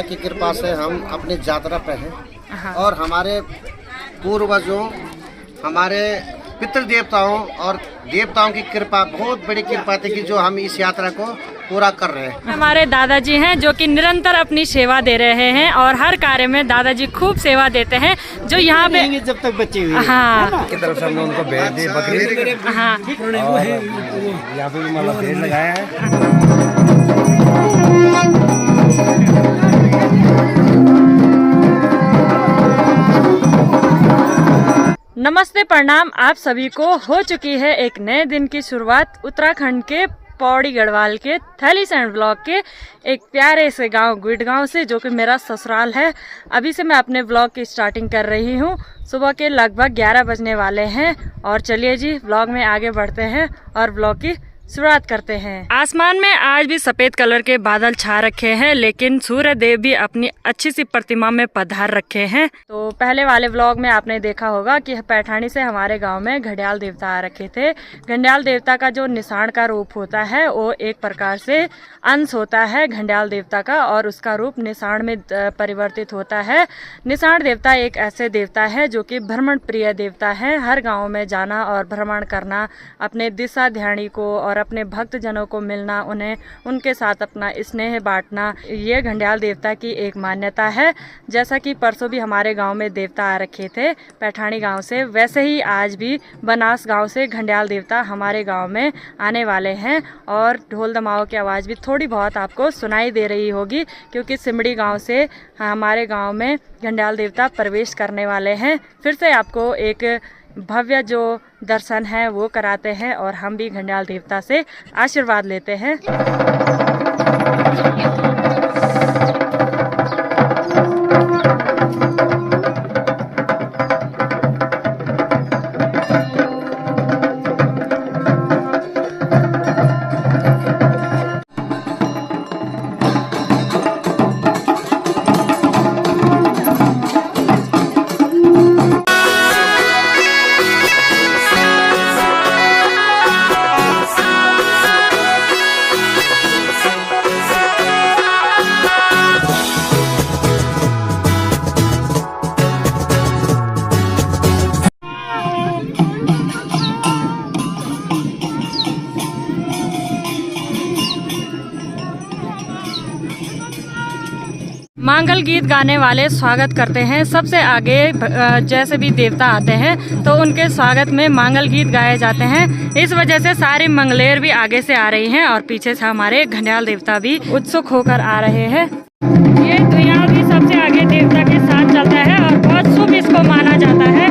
देवता की कृपा से हम अपनी यात्रा पे हैं। हाँ। और हमारे पूर्वजों, हमारे पितृ देवताओं और देवताओं की कृपा, बहुत बड़ी कृपा थी कि जो हम इस यात्रा को पूरा कर रहे हैं। हमारे दादाजी हैं जो कि निरंतर अपनी सेवा दे रहे हैं और हर कार्य में दादाजी खूब सेवा देते हैं। जो यहाँ पे जब तक बच्चे हुए हाँ की तरफ से हमने उनको भेज दी बकरी। हाँ यहाँ पे भी मतलब भेड़ लगाया है। नमस्ते प्रणाम, आप सभी को हो चुकी है एक नए दिन की शुरुआत उत्तराखंड के पौड़ी गढ़वाल के थैलीसैंड ब्लॉक के एक प्यारे से गांव गुड़गांव से, जो कि मेरा ससुराल है। अभी से मैं अपने ब्लॉग की स्टार्टिंग कर रही हूं। सुबह के लगभग 11 बजने वाले हैं और चलिए जी ब्लॉग में आगे बढ़ते हैं और ब्लॉग की शुरुआत करते हैं। आसमान में आज भी सफेद कलर के बादल छा रखे हैं, लेकिन सूर्य देव भी अपनी अच्छी सी प्रतिमा में पधार रखे हैं। तो पहले वाले व्लॉग में आपने देखा होगा कि पैठानी से हमारे गांव में घड़ियाल देवता आ रखे थे। घड़ियाल देवता का जो निशान का रूप होता है वो एक प्रकार से अंश होता है घड़ियाल देवता का, और उसका रूप निशान में परिवर्तित होता है। निशान देवता एक ऐसे देवता है जो कि भ्रमण प्रिय देवता है। हर गाँव में जाना और भ्रमण करना, अपने दिशा ध्यानी को और अपने भक्त जनों को मिलना, उन्हें उनके साथ अपना स्नेह बांटना, ये घड़ियाल देवता की एक मान्यता है। जैसा कि परसों भी हमारे गांव में देवता आ रखे थे पैठानी गांव से, वैसे ही आज भी बनास गांव से घड़ियाल देवता हमारे गांव में आने वाले हैं। और ढोल दमाओं की आवाज़ भी थोड़ी बहुत आपको सुनाई दे रही होगी, क्योंकि सिमड़ी गाँव से हमारे गाँव में घड़ियाल देवता प्रवेश करने वाले हैं। फिर से आपको एक भव्य जो दर्शन है वो कराते हैं और हम भी घड़ियाल देवता से आशीर्वाद लेते हैं। मंगल गीत गाने वाले स्वागत करते हैं सबसे आगे। जैसे भी देवता आते हैं तो उनके स्वागत में मंगल गीत गाए जाते हैं। इस वजह से सारे मंगलेर भी आगे से आ रही हैं और पीछे से हमारे घड़ियाल देवता भी उत्सुक होकर आ रहे हैं। ये धुआं भी सबसे आगे देवता के साथ चलता है और बहुत शुभ इसको माना जाता है।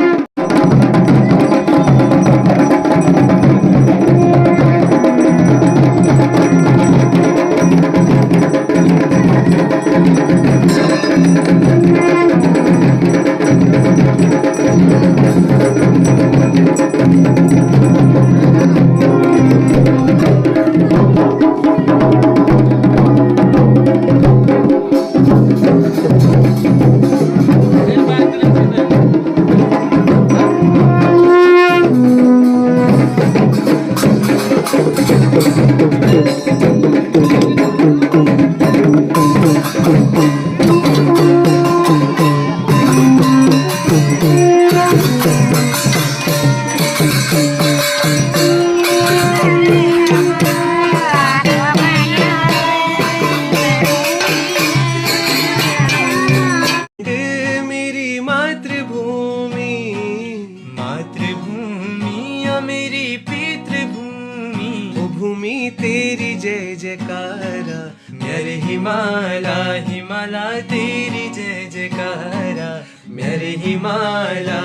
तेरी जय जयकारा, मेरे हिमाला हिमाला तेरी जय जयकारा, मेरे हिमाला।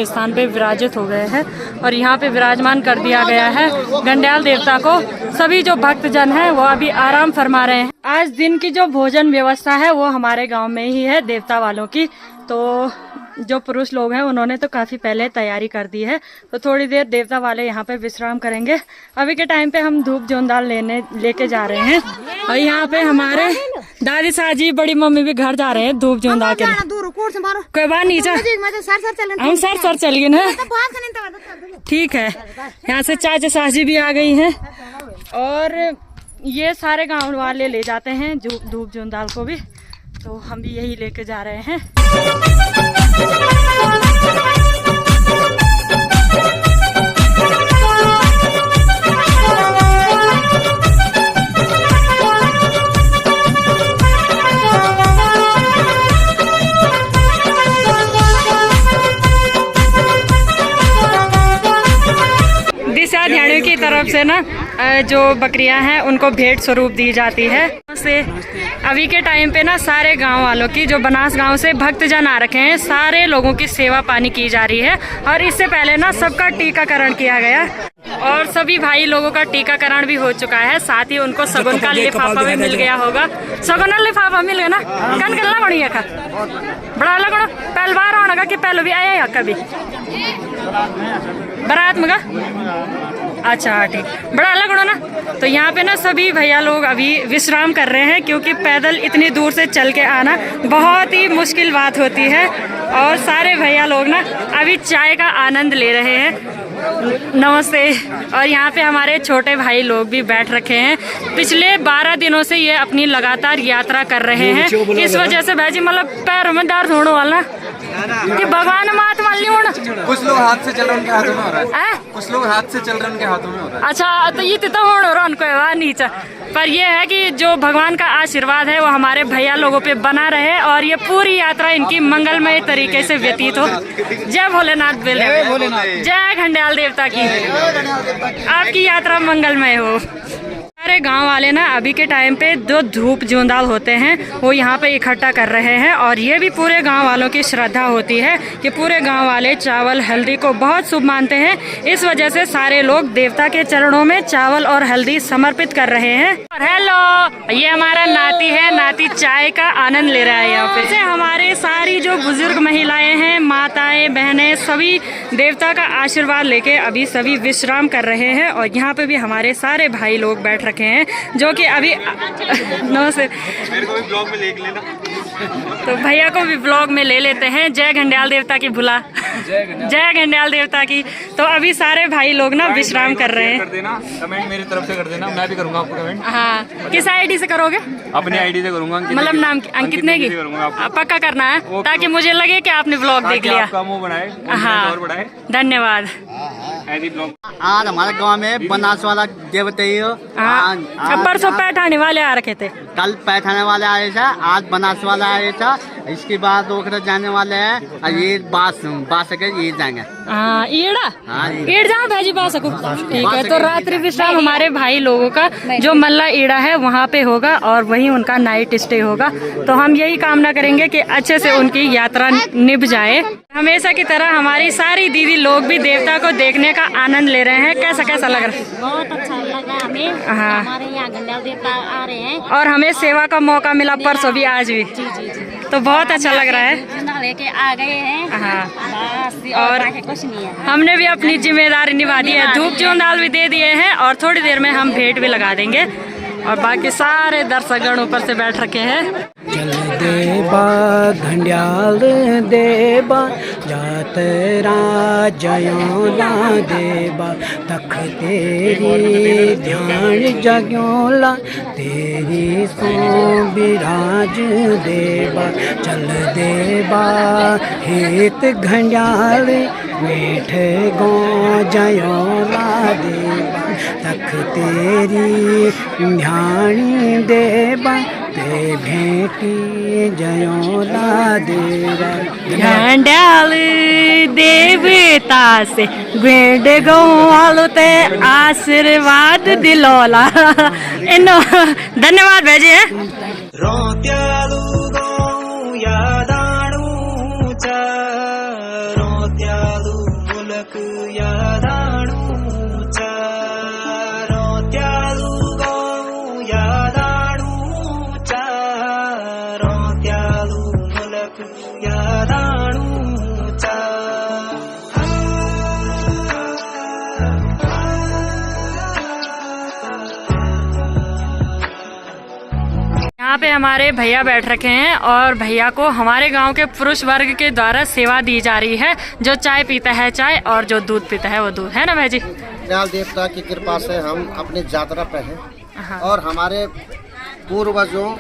अपने स्थान पे विराजित हो गए हैं और यहाँ पे विराजमान कर दिया गया है घंडियाल देवता को। सभी जो भक्तजन हैं वो अभी आराम फरमा रहे हैं। आज दिन की जो भोजन व्यवस्था है वो हमारे गांव में ही है देवता वालों की। तो जो पुरुष लोग हैं उन्होंने तो काफ़ी पहले तैयारी कर दी है। तो थोड़ी देर देवता वाले यहाँ पे विश्राम करेंगे। अभी के टाइम पे हम धूप जोंदाल लेके जा रहे हैं और यहाँ पे हमारे दादी साजी बड़ी मम्मी भी घर जा रहे हैं धूप जोंदाल के लिए। कोई बात नहीं, हम सर चल गए ना। ठीक है, यहाँ से चाचा साजी भी आ गई हैं और ये सारे गाँव वाले ले जाते हैं धूप जोंदाल को भी। तो हम भी यही लेके जा रहे हैं। दिशा ध्यानियों की तरफ से ना जो बकरियां हैं उनको भेंट स्वरूप दी जाती है। से अभी के टाइम पे ना सारे गांव वालों की जो बनास गांव से भक्तजन आ रखे हैं, सारे लोगों की सेवा पानी की जा रही है। और इससे पहले ना सबका टीकाकरण किया गया और सभी भाई लोगों का टीकाकरण भी हो चुका है। साथ ही उनको सगुन का लिफाफा भी मिल गया होगा। सगुन लिफाफा मिल गया ना, कन कल्ला बढ़िया खा बड़ा लगो पहले बार आना कि पहले भी आया कभी बारात में। अच्छा ठीक, बड़ा लगो ना। तो यहाँ पे ना सभी भैया लोग अभी विश्राम कर रहे हैं क्योंकि पैदल इतनी दूर से चल के आना बहुत ही मुश्किल बात होती है। और सारे भैया लोग ना अभी चाय का आनंद ले रहे हैं। नमस्ते। और यहाँ पे हमारे छोटे भाई लोग भी बैठ रखे हैं। पिछले 12 दिनों से ये अपनी लगातार यात्रा कर रहे हैं। इस वजह से भाई जी मतलब पैरों में दर्द होने वाला कि भगवान मात वाली होना। कुछ लोग हाथ से चल रहे उनके हाथों में हो रहा है। कुछ लोग हाथ से चल रहे उनके हाथों में हो रहा है। अच्छा, तो ये तो हो रहा उनको नीचे। पर यह है कि जो भगवान का आशीर्वाद है वो हमारे भैया लोगों पे बना रहे और ये पूरी यात्रा इनकी मंगलमय तरीके से व्यतीत हो। जय भोलेनाथ, जय घंडियाल देवता की, आपकी यात्रा मंगलमय हो। सारे गांव वाले ना अभी के टाइम पे जो धूप जोंदाल होते हैं वो यहाँ पे इकट्ठा कर रहे हैं और ये भी पूरे गांव वालों की श्रद्धा होती है कि पूरे गांव वाले चावल हल्दी को बहुत शुभ मानते हैं। इस वजह से सारे लोग देवता के चरणों में चावल और हल्दी समर्पित कर रहे हैं। और हेलो, ये हमारा नाती है, नाती चाय का आनंद ले रहा है यहाँ पे। हमारे सारी जो बुजुर्ग महिलाएं हैं, माताएं बहनें, सभी देवता का आशीर्वाद लेके अभी सभी विश्राम कर रहे हैं। और यहाँ पे भी हमारे सारे भाई लोग बैठ रखे हैं जो कि अभी नमस्ते, मेरे को भी ब्लॉग में ले लेना। तो भैया को भी ब्लॉग में ले लेते हैं। जय घंडियाल देवता की, भुला जय घंडियाल देवता की। तो अभी सारे भाई लोग ना विश्राम कर रहे हैं। कर देना कमेंट, मेरी तरफ से कर देना, मैं भी करूंगा आपको कमेंट। हाँ, किस आईडी से करोगे? अपनी आईडी से करूंगा। मतलब नाम अंकित ने की पक्का करना है ताकि मुझे लगे कि आपने ब्लॉग देख लिया। आपका मुंह बनाए, हाँ, और बढ़ाए। धन्यवाद। आज हमारे गांव में बनास वाला देवता परसों पैठाने वाले आ रखे थे, कल पैठाने वाले आए थे, आज बनास वाला आए था। इसके बाद ओखरा जाने वाले हैं और ये बास के ये जाएंगे। हाँ, ईड़ जाओ भाजी बास को। ठीक है, तो रात्रि विश्राम हमारे भाई लोगों का जो मल्ला ईड़ा है वहाँ पे होगा और वहीं उनका नाइट स्टे होगा। तो हम यही कामना करेंगे कि अच्छे से उनकी यात्रा निभ जाए। हमेशा की तरह हमारी सारी दीदी लोग भी देवता को देखने का आनंद ले रहे हैं। कैसा लग रहा है? बहुत अच्छा लगा हमें। हाँ, हमारे यहाँ घंडियाल देवता आ रहे हैं और हमें सेवा का मौका मिला परसों भी, आज भी। तो बहुत अच्छा लग रहा है। लेके आ गए हैं। हाँ, बस और कुछ नहीं है। हमने भी अपनी जिम्मेदारी निभा दी है। धूप जोंदाल भी दे दिए हैं और थोड़ी देर में हम भेंट भी लगा देंगे। और बाकी सारे दर्शकगण ऊपर से बैठ रखे हैं। चल देबा घंडियाल देबा जातरा जयोला देबा तख तेरी ध्यान जग्योला तेरी सो विराज देबा। चल देबा हेत घंडियाल मीठ गो जयोला देबा तख तेरी ध्यान देबा ते भेटी जयोला देवा। घंडियाल देवता से भेंट गो ते आशीर्वाद दिलोला। इनो धन्यवाद भेजे। रोत्यालू गो यादाणू चा रोत्यालू यहाँ पे हमारे भैया बैठ रखे हैं और भैया को हमारे गांव के पुरुष वर्ग के द्वारा सेवा दी जा रही है। जो चाय पीता है चाय और जो दूध पीता है वो दूध, है ना भाई जी? दयाल देवता की कृपा से हम अपनी यात्रा पे हैं। हाँ। और हमारे पूर्वजों,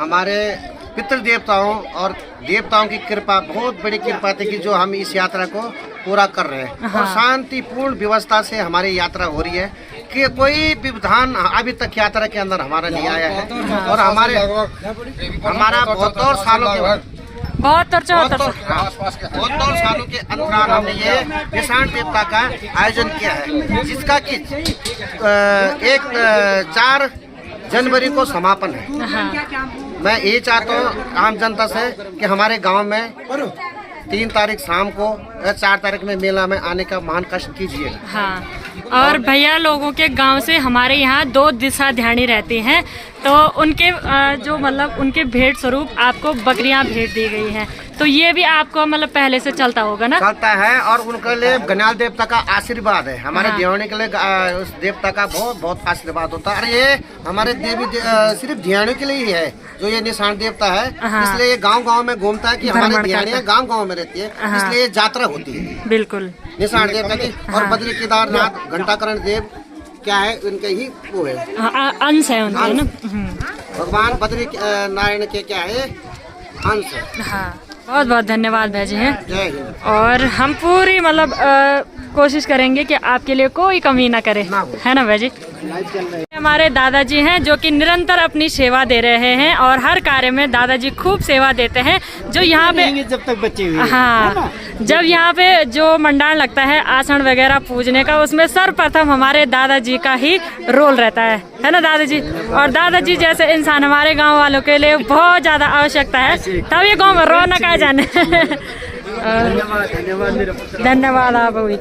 हमारे पितृ देवताओं और देवताओं की कृपा, बहुत बड़ी कृपा थी कि जो हम इस यात्रा को पूरा कर रहे हैं। हाँ। और शांतिपूर्ण व्यवस्था से हमारी यात्रा हो रही है कि कोई व्यवधान अभी तक यात्रा के अंदर हमारा नहीं आया है। और हमारा 72 सालों के 72 सालों के अंतराल हमने ये निशान देवता का आयोजन किया है, जिसका कि 4 जनवरी को समापन है। हाँ। मैं यही चाहता हूँ आम जनता से कि हमारे गांव में 3 तारीख शाम को या 4 तारीख में मेला में आने का महान कष्ट कीजिए। हाँ। और भैया लोगों के गांव से हमारे यहाँ 2 दिशा ध्यानी रहती हैं, तो उनके जो मतलब उनके भेंट स्वरूप आपको बकरियां भेंट दी गई हैं। तो ये भी आपको मतलब पहले से चलता होगा ना? चलता है और उनके लिए गण्याल देवता का आशीर्वाद है। हमारे हाँ। ध्यानी के लिए उस देवता का बहुत बहुत आशीर्वाद होता है। और ये हमारे सिर्फ ध्यानी के लिए ही है जो ये निशान देवता है। हाँ। इसलिए ये गांव-गांव में घूमता है कि हमारे भ्रमण ध्यानियाँ करता है। गांव-गांव में रहती है। हाँ। इसलिए यात्रा होती है बिल्कुल निशान देवता की। और हाँ। बद्री केदारनाथ घंटाकरण देव क्या है, उनके ही वो है, अंश है उनके ना। भगवान बद्री नारायण के क्या है, अंश है। हाँ, बहुत बहुत धन्यवाद भाई जी हैं। जय हिंद। और हम पूरी मतलब कोशिश करेंगे कि आपके लिए कोई कमी ना करे, है ना भाई जी? हमारे दादाजी हैं जो कि निरंतर अपनी सेवा दे रहे हैं और हर कार्य में दादाजी खूब सेवा देते हैं। जो यहाँ पे जब तक बच्चे हुए। हाँ, जब यहाँ पे जो मंडान लगता है आसन वगैरह पूजने का, उसमें सर्वप्रथम हमारे दादाजी का ही रोल रहता है ना दादाजी? और दादाजी जैसे इंसान हमारे गांव वालों के लिए बहुत ज्यादा आवश्यकता है, तब ये गांव में रौनक आ जाने। धन्यवाद आप भी।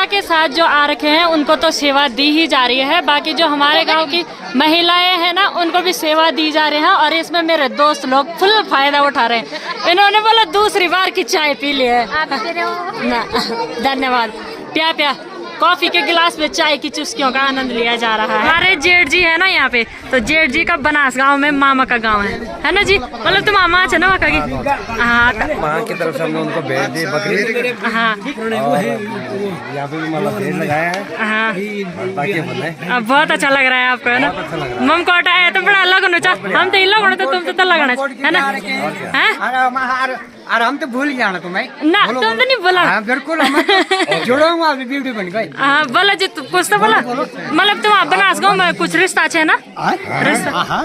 के साथ जो आ रखे हैं उनको तो सेवा दी ही जा रही है, बाकी जो हमारे गांव की महिलाएं हैं ना उनको भी सेवा दी जा रही है। और इसमें मेरे दोस्त लोग फुल फायदा उठा रहे हैं। इन्होंने बोला दूसरी बार की चाय पी ली है ना। धन्यवाद। प्या प्या कॉफी के गिलास में चाय की चुस्कियों का आनंद लिया जा रहा है। हमारे जेठ जी है ना यहाँ पे, तो जेठ जी का बनास गांव में मामा का गांव है ना जी? मतलब तुम मामा है ना वहाँ की? हाँ, माँ की तरफ से हमने उनको भेज दी बकरी। हाँ, यहाँ पे भी मतलब भेड़ लगाया है। हाँ, बाकी बने। अब बहुत अच्छा लग रहा है आपको, है ना? मम कोटा है तो बड़ा अलग होना चाहिए। हम तो इन लोग तो तुम तो लगना है ना? हैं? और हम तो भूल जाना तुम्हें ना, तुम तो नहीं बोला। हाँ, बिल्कुल जोड़ूंगा वीडियो बन गई। हाँ, बोला जी, कुछ तो बोला। मतलब तुम बनास गाँव में कुछ रिश्ता है ना?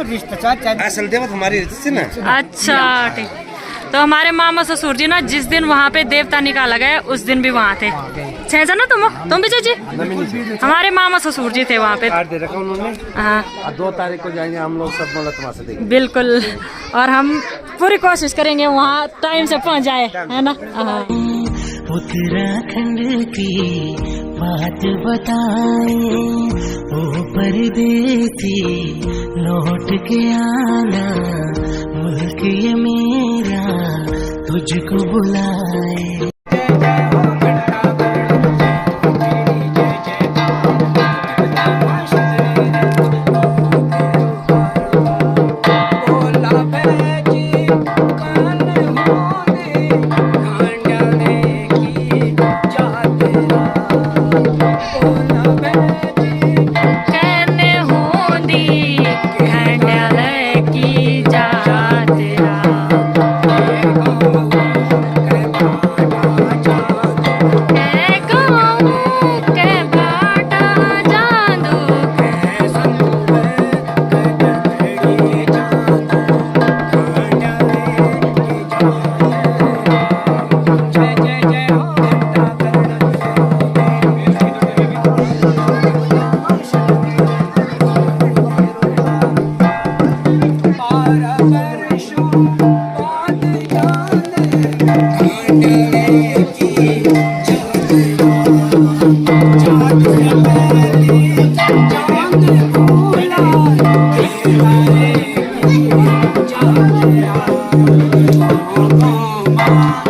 रिश्ता असल देवत हमारी रिश्ते ना। अच्छा, ठीक। तो हमारे मामा ससुर जी ना जिस दिन वहाँ पे देवता निकाला गया उस दिन भी वहाँ थे। छह ना तुम भी जी? हमारे मामा ससुर जी थे वहाँ पे। कार्ड दे रखा उन्होंने। हाँ, 2 तारीख को जाएंगे हम लोग सब बोला तुम्हारे से। बिल्कुल। और हम पूरी कोशिश करेंगे वहाँ टाइम से पहुँच जाए, है ना? हाँ। उत्तराखंड की बात बताए ओ परदेसी, लौट के आना मुल्क ये मेरा तुझको बुलाए। Oh,